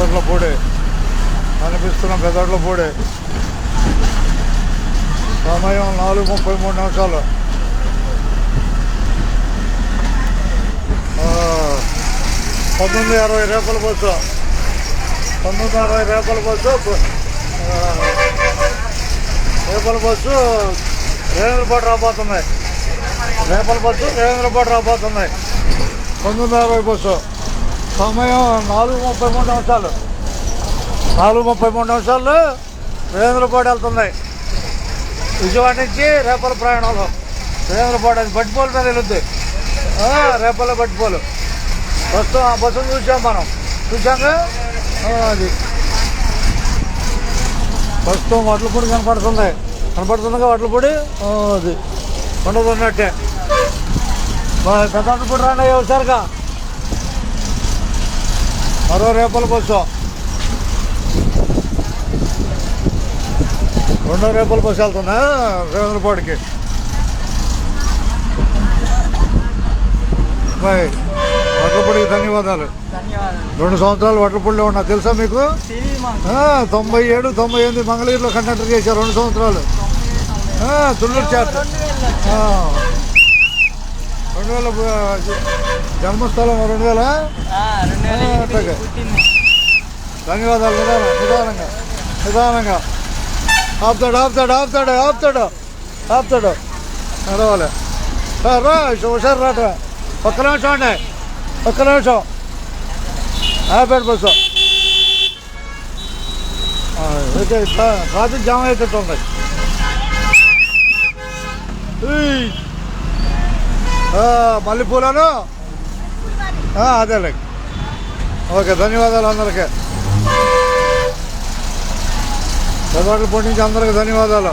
పెదవడ్లపూడి కనిపిస్తున్న పెదవడ్లపూడి. సమయం 4:33. 19:60 రేపల bus. 19:60 రేపల bus. రేపల bus రేవేంద్రపాటు రాబోతుంది. రేపల బస్సు రేవేంద్రపాటు రాబోతుంది. 19:60 బస్సు. సమయం 4:33. 4:33 రేవేంద్రపాటు వెళ్తుంది. విజయవాడ నుంచి రేపల ప్రయాణంలో రేవేంద్రపాటు అది బట్టిపోలు మీద వెళుద్ది. రేపల బట్టిపోలు ప్రస్తుతం ఆ బస్సును చూసాంగా. అది ప్రస్తుతం వడ్లపూడి కనపడుతుందిగా వడ్లపూడి. అది ఉండదున్నట్టే. పెద్ద వడ్లపూడి రాండి ఒకసారిగా. మరో రేపల బస్సు. రెండో రేపల బస్సు వెళ్తుందా రేవేంద్రపాడుకి. వడ్లపూడికి ధన్యవాదాలు. 2 సంవత్సరాలు వడ్లపూడిలో ఉన్నా తెలుసా మీకు? 97, 98 మంగళగిరిలో కండక్టర్ చేశారు 2 సంవత్సరాలు. తుళ్ళూరు చేత 2000 జన్మస్థలం 2000. ధన్యవాదాలు. నిదానంగా ఆపుతాడు నడవాలి. హుషారు రాట్రా. ఒక్క నిమిషం అండి, ఒక్క నిమిషం. ఆపేట బస్సు ట్రాఫిక్ జామ్ అయిపోతుంది. మల్లెపూలను అదే. ఓకే, ధన్యవాదాలు అందరికీ. పెదవాళ్ళ పొడి నుంచి అందరికీ ధన్యవాదాలు.